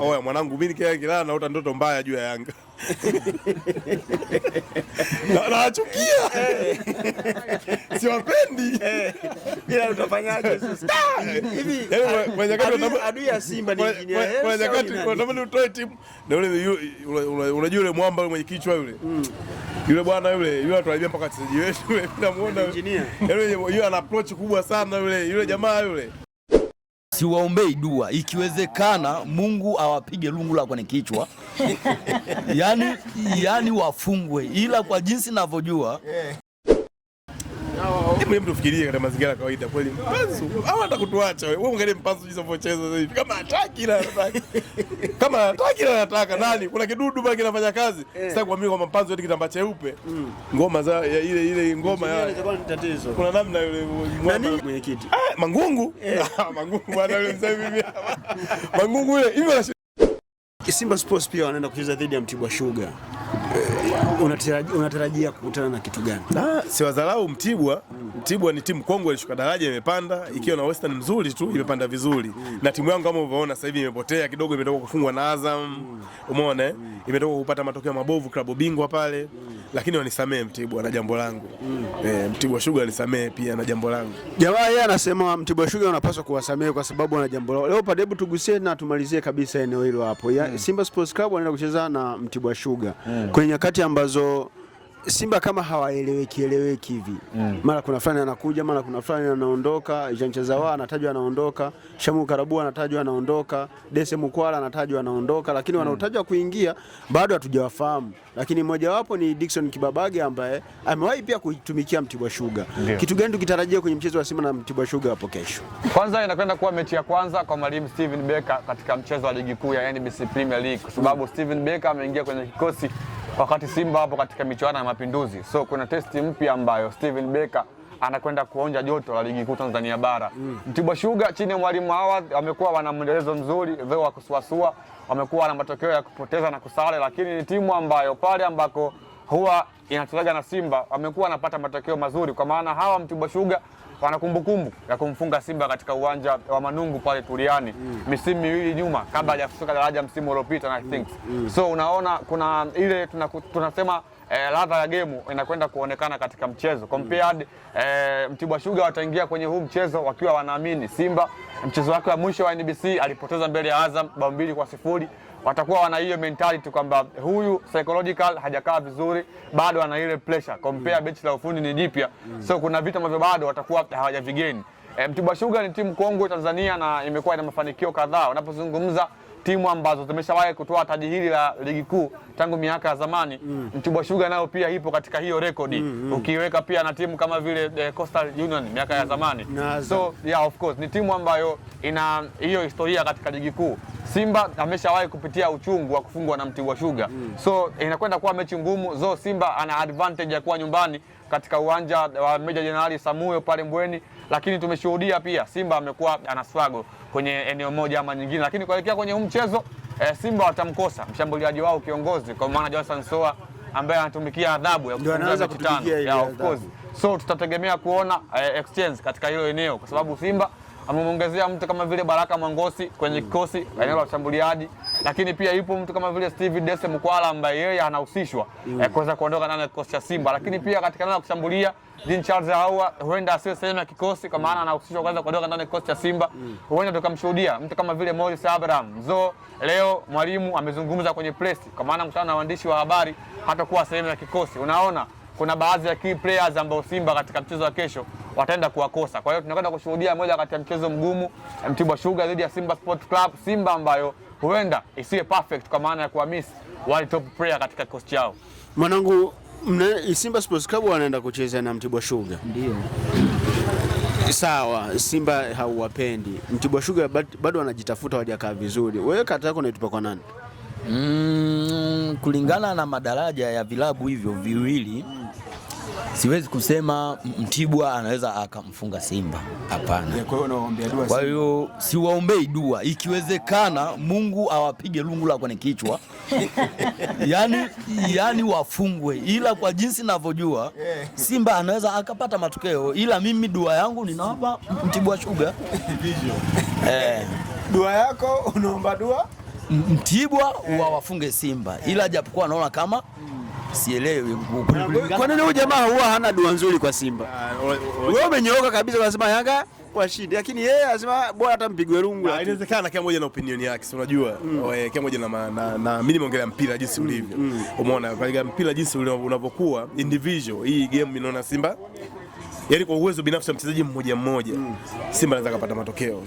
Oya mwanangu, mimi kilala naota ndoto mbaya juu ya Yanga. Nachukia. Siwapendi. Ila utafanyaje sasa? Hivi adui ya Simba ni engineer. Kwa nyakati unatamani utoe timu na unajua yule mwamba mwenye kichwa yule. Yule bwana yule atuharibia mpaka wachezaji wetu yule. Namuona engineer. Yule ana approach kubwa sana yule jamaa yule. Siwaombei dua, ikiwezekana Mungu awapige lungu la kwenye kichwa. yani wafungwe, ila kwa jinsi ninavyojua hebu tufikirie katika mazingira ya kawaida kweli Mpanzu au anataka kutuacha wewe ungelee Mpanzu jinsi anavyocheza hivi kama hataki na anataka kama hataki na anataka nani kuna kidudu baki kinafanya kazi sasa kuamini kwamba Mpanzu yote kitambaa cheupe ngoma za ile ngoma ya tatizo kuna namna yule mwenyekiti Mangungu Mangungu bwana yule mzee mimi Mangungu yule hivi Simba Sports pia wanaenda kucheza dhidi ya Mtibwa Sugar. Unatarajia kukutana na kitu gani? Siwadharau Mtibwa. Mtibwa ni timu kongwe, ilishuka daraja, imepanda ikiwa na Western mzuri tu, imepanda vizuri. Na timu yangu kama unavyoona sasa hivi imepotea kidogo, imetoka kufungwa na Azam. Umeona imetoka kupata matokeo mabovu klabu bingwa pale. Lakini wanisamee Mtibwa na jambo langu. Mtibwa Sugar nisamee pia na jambo langu. Jamaa yeye anasema Mtibwa Sugar unapaswa kuwasamee kwa sababu wana jambo lao. Leo hebu tugusie na tumalizie kabisa eneo hilo hapo. Simba Sports Club wanaenda kucheza na Mtibwa Sugar. Kwenye nyakati ambazo Simba kama hawaeleweki hivi. Mara kuna fulani anakuja, mara kuna fulani anaondoka, Jean Chazawa anatajwa anaondoka, Shamu Karabu anatajwa anaondoka, Dese Mukwala anatajwa anaondoka, lakini wanaotajwa kuingia bado hatujawafahamu. Lakini mmoja wapo ni Dickson Kibabage ambaye amewahi pia kuitumikia Mtibwa Sugar. Kitu gani tukitarajia kwenye mchezo wa Simba na Mtibwa Sugar hapo kesho? Kwanza inakwenda kuwa mechi ya kwanza kwa mwalimu Steven Becker katika mchezo wa ligi kuu ya NBC Premier League kwa sababu Steven Becker ameingia kwenye kikosi wakati Simba hapo katika michuano ya Mapinduzi. So kuna testi mpya ambayo Steven Becker anakwenda kuonja joto la ligi kuu Tanzania bara. Mtibwa Sugar chini ya mwalimu Awad wamekuwa wana mwendelezo mzuri, dhao wa kusuasua, wamekuwa na matokeo ya kupoteza na kusale, lakini ni timu ambayo pale ambako huwa inacheza na Simba wamekuwa wanapata matokeo mazuri kwa maana hawa Mtibwa Sugar wana kumbukumbu ya kumfunga Simba katika uwanja wa Manungu pale Tuliani misimu miwili nyuma kabla hajafika daraja msimu uliopita I think. So unaona kuna ile tunasema ladha ya game inakwenda kuonekana katika mchezo. Compared Mtibwa Sugar wataingia kwenye huu mchezo wakiwa wanaamini Simba mchezo wake wa mwisho wa NBC alipoteza mbele ya Azam bao 2-0. Watakuwa wana hiyo mentality kwamba huyu psychological hajakaa vizuri, bado ana ile pressure. Compare benchi la ufundi ni jipya. So kuna vitu ambavyo bado watakuwa hawajavigeni. Mtibwa Sugar ni timu kongwe Tanzania na imekuwa ina mafanikio kadhaa. Unapozungumza timu ambazo zimeshawahi kutoa taji hili la ligi kuu tangu miaka ya zamani, Mtibwa Sugar nayo pia ipo katika hiyo rekodi. Ukiweka pia na timu kama vile Coastal Union miaka ya zamani. So yeah, of course ni timu ambayo ina hiyo historia katika ligi kuu. Simba ameshawahi kupitia uchungu wa kufungwa na Mtibwa Sugar. So inakwenda kuwa mechi ngumu. Simba ana advantage ya kuwa nyumbani katika uwanja wa Meja Jenerali Samuyo pale Mbweni, lakini tumeshuhudia pia Simba amekuwa ana struggle kwenye eneo moja ama nyingine, lakini kuelekea kwenye huu mchezo Simba watamkosa mshambuliaji wao kiongozi kwa maana Johnson Soa ambaye anatumikia adhabu ya kufunga mechi 5. Of course. So tutategemea kuona exchange katika hilo eneo kwa sababu Simba amemongezea mtu kama vile Baraka Mwangosi kwenye kikosi eneo la ushambuliaji, lakini pia yupo mtu kama vile Steve Dese Mukwala ambaye yeye anahusishwa kuweza kuondoka ndani ya kikosi cha Simba, lakini pia katika eneo la kushambulia Jean Charles Ahoua huenda asiwe sehemu ya kikosi kwa maana anahusishwa kuweza kuondoka ndani ya kikosi cha Simba. Huenda tukamshuhudia mtu kama vile Morris Abraham. Leo mwalimu amezungumza kwenye press kwa maana mkutano na waandishi wa habari hatakuwa sehemu ya kikosi. Unaona kuna baadhi ya key players ambao Simba katika mchezo wa kesho wataenda kuwakosa. Kwa hiyo tunakwenda kushuhudia moja kati ya mchezo mgumu, Mtibwa Sugar dhidi ya Simba Sport Club. Simba ambayo huenda isiwe perfect kwa maana ya kuwamiss wale top player katika kikosi chao. Mwanangu, Simba Sports Club wanaenda kucheza na Mtibwa Sugar. Ndio. Sawa, Simba hauwapendi. Mtibwa Sugar bado wanajitafuta, hawajakaa vizuri. Wewe kata yako unaitupa kwa nani? Kulingana na madaraja ya vilabu hivyo viwili siwezi kusema Mtibwa anaweza akamfunga Simba. Hapana. Kwa hiyo siwaombei dua, ikiwezekana Mungu awapige lungu la kwenye kichwa. yani wafungwe, ila kwa jinsi ninavyojua Simba anaweza akapata matokeo, ila mimi dua yangu ninawapa Mtibwa Sugar. Dua yako unaomba dua Mtibwa wafunge Simba, ila japokuwa naona kama sielewi kwa nini huyu jamaa huwa hana dua nzuri kwa Simba. Wewe umenyooka kabisa unasema Yanga washindi, lakini yeye anasema bora hata mpigwe rungu. Inawezekana kila mmoja na opinion yake, si unajua, kila mmoja na mimi nimeongelea mpira jinsi ulivyo. Umeona katika mpira jinsi unavyokuwa individual, hii game mimi naona Simba yaani kwa uwezo binafsi wa mchezaji mmoja mmoja Simba anaweza kupata matokeo.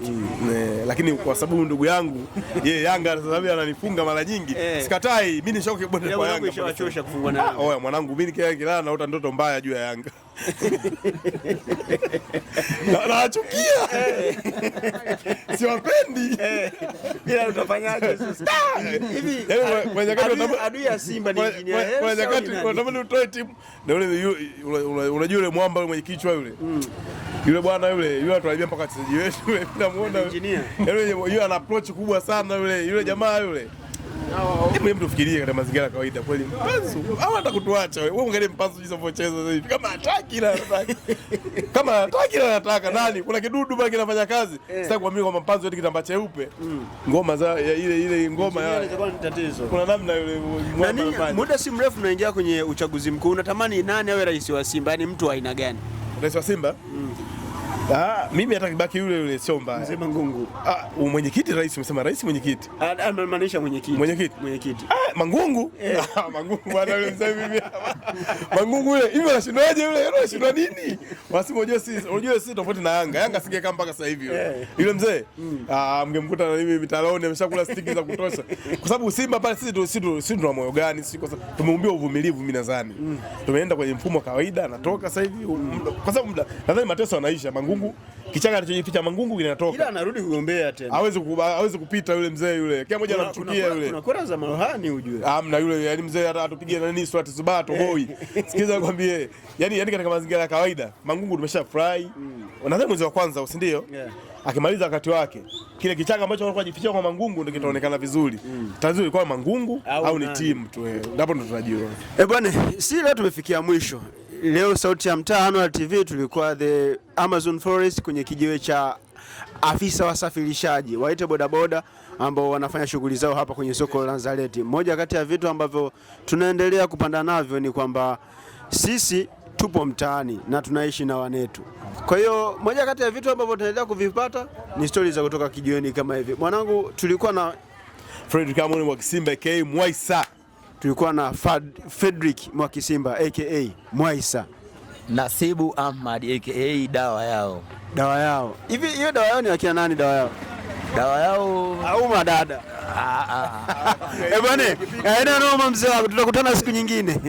Lakini kwa sababu ndugu yangu yeye Yanga sasa hivi ananifunga mara nyingi, sikatai, mimi nishoke bonde kwa Yanga. Nimeshawachosha kufungwa na. Oya mwanangu, mimi nikilala naota ndoto mbaya juu ya Yanga. Nachukia. Siwapendi. Ila utafanyaje sasa? Hivi adui ya Simba ni engineer. Kwa nyakati unatamani utoe timu na ule unajua yule mwamba mwenye kichwa yule. Yule bwana yule atuharibia mpaka wachezaji wetu yule, namuona yule ana approach kubwa sana yule jamaa yule. Hebu tufikirie katika mazingira ya kawaida kweli, Mpanzu au anataka kutuacha wewe? Ungelee Mpanzu jinsi anavyocheza sasa hivi, kama hataki na anataka, kama hataki na anataka nani? Kuna kidudu baki kinafanya kazi. Sitaki kuamini kwamba Mpanzu eti kitambaa cheupe, ngoma za ile ngoma ya itakuwa ni tatizo. Kuna namna yule muda si mrefu tunaingia kwenye uchaguzi mkuu. Unatamani nani awe rais wa Simba? Yaani mtu wa aina gani? Rais wa Simba? Mimi hata kibaki yule sio mbaya. Mzee Mangungu. Mwenyekiti rais, umesema rais mwenyekiti. Anamaanisha mwenyekiti. Mwenyekiti. Mangungu. Mangungu bwana yule mzee mimi. Mangungu yule, hivi anashindwaje yule? Anashindwa nini? Wasimo unajua sisi tofauti na Yanga. Yanga singekaa mpaka sasa hivi yule. Yule mzee, mngemkuta na mimi mitaloni ameshakula stiki za kutosha. Kwa sababu Simba pale sisi tuna moyo gani? Sisi kwa sababu tumeumbiwa uvumilivu mimi nadhani. Tumeenda kwenye mfumo wa kawaida, anatoka sasa hivi. Kwa sababu nadhani mateso yanaisha. Mangungu kichaka alichojificha Mangungu kinatoka. Ila anarudi kugombea tena. Hawezi kupita yule mzee yule. Kila mmoja anamchukia yule. Kuna kura za marohani ujue. Hamna yule, yani mzee hata atupigie nani swati subato hoi. Sikiliza nikwambie. Yani katika mazingira ya kawaida Mangungu tumeshafurahi. Nadhani mwezi wa kwanza, si ndio? Akimaliza wakati wake. Kile kichaka ambacho alikuwa anajificha kwa Mangungu ndio kitaonekana vizuri. Tatizo ilikuwa Mangungu au ni timu tu. Hapo ndo tunajua. Bwana, si leo tumefikia mwisho. Leo Sauti ya Mtaa Annual TV tulikuwa the Amazon Forest kwenye kijiwe cha afisa wasafirishaji waite bodaboda ambao wanafanya shughuli zao hapa kwenye soko la Nazareti. Moja kati ya vitu ambavyo tunaendelea kupanda navyo ni kwamba sisi tupo mtaani na tunaishi na wanetu. Kwa hiyo moja kati ya vitu ambavyo tunaendelea kuvipata ni stori za kutoka kijiweni kama hivi. Mwanangu, tulikuwa na Fredrick Amoni Mwakisimba aka Mwaisa. Tulikuwa na Fredrick Mwakisimba aka Mwaisa. Nasibu Ahmad aka dawa yao. Hivi hiyo dawa yao ni akina nani dawa yao? Dawa yao au madada? Bwana, noma mzee wangu, tutakutana siku nyingine.